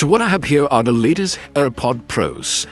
So what I have here are the latest AirPods Pros.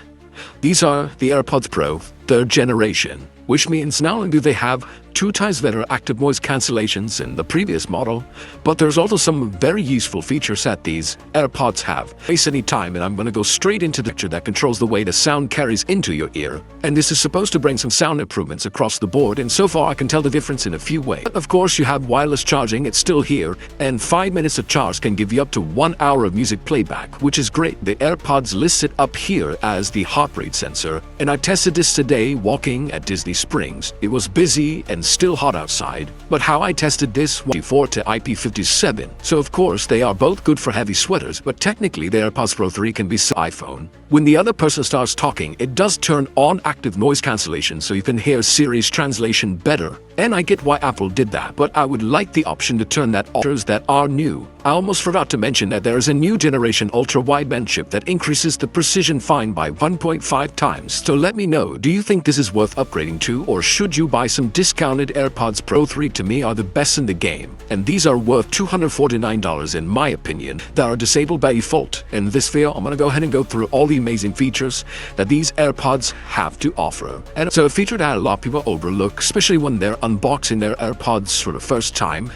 These are the AirPods Pro 3rd generation, which means not only do they have 2 times better active noise cancellations than the previous model, but there's also some very useful features that these AirPods have. Waste any time, and I'm going to go straight into the picture that controls the way the sound carries into your ear. And this is supposed to bring some sound improvements across the board, and so far I can tell the difference in a few ways. But of course, you have wireless charging, it's still here, and 5 minutes of charge can give you up to 1 hour of music playback, which is great. The AirPods listed up here as the heart rate sensor, and I tested this today walking at Disney Springs. It was busy and still hot outside, but how I tested this was 4 to IP57. So of course they are both good for heavy sweaters, but technically the AirPods Pro 3 can be iPhone. When the other person starts talking, it does turn on active noise cancellation so you can hear Siri's translation better. And I get why Apple did that, but I would like the option to turn that off that are new. I almost forgot to mention that there is a new generation ultra-wideband chip that increases the precision find by 1.5 times. So let me know, do you think this is worth upgrading to, or should you buy some discounted AirPods Pro 3? To me are the best in the game, and these are worth $249 in my opinion. They are disabled by default. In this video, I'm gonna go ahead and go through all the amazing features that these AirPods have to offer. And so a feature that a lot of people overlook, especially when they're unboxing their AirPods for the first time,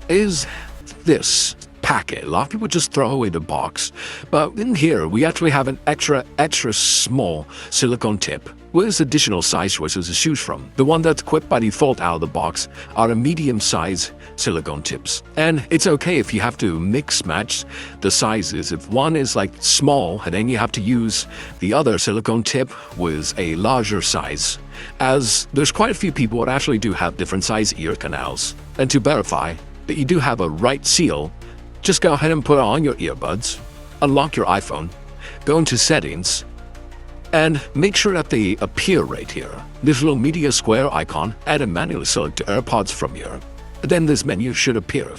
is this packet. A lot of people just throw away the box, but in here we actually have an extra small silicone tip with additional size choices to choose from. The one that's equipped by default out of the box are a medium-size silicone tips, and it's okay if you have to mix match the sizes. If one is like small, and then you have to use the other silicone tip with a larger size, as there's quite a few people that actually do have different size ear canals. And to verify that you do have a right seal, just go ahead and put on your earbuds, unlock your iPhone, go into settings, and make sure that they appear right here. This little media square icon, add and manually select the AirPods from here. Then this menu should appear.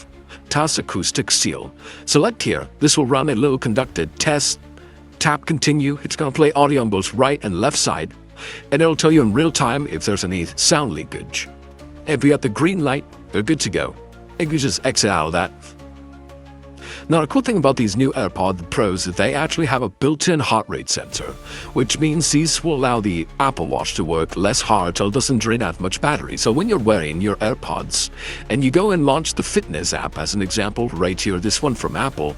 Task acoustic seal. Select here. This will run a little conducted test. Tap continue. It's going to play audio on both right and left side, and it'll tell you in real time if there's any sound leakage. If you have the green light, they're good to go. And you just exit out of that. Now, the cool thing about these new AirPods Pros is they actually have a built-in heart rate sensor, which means these will allow the Apple Watch to work less hard so it doesn't drain out much battery. So when you're wearing your AirPods and you go and launch the fitness app, as an example right here, this one from Apple,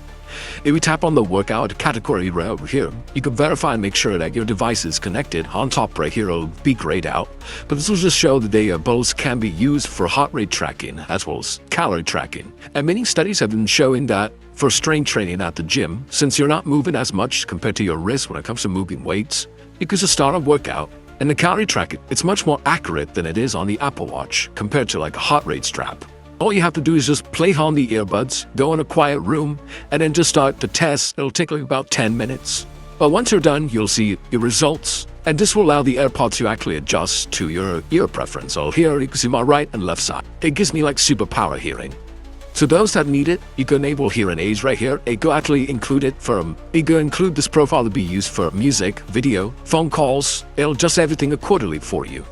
if we tap on the workout category right over here, you can verify and make sure that your device is connected. On top right here, it'll be grayed out, but this will just show that they both can be used for heart rate tracking as well as calorie tracking. And many studies have been showing that for strength training at the gym, since you're not moving as much compared to your wrist when it comes to moving weights, you can just start a workout, and the calorie tracking, it's much more accurate than it is on the Apple Watch compared to like a heart rate strap. All you have to do is just play on the earbuds, go in a quiet room, and then just start the test. It'll take like about 10 minutes. But once you're done, you'll see your results, and this will allow the AirPods to actually adjust to your ear preference. So here you can see my right and left side. It gives me like superpower hearing. So those that need it, you can enable hearing aids right here. You can actually include this profile to be used for music, video, phone calls. It'll adjust everything accordingly for you.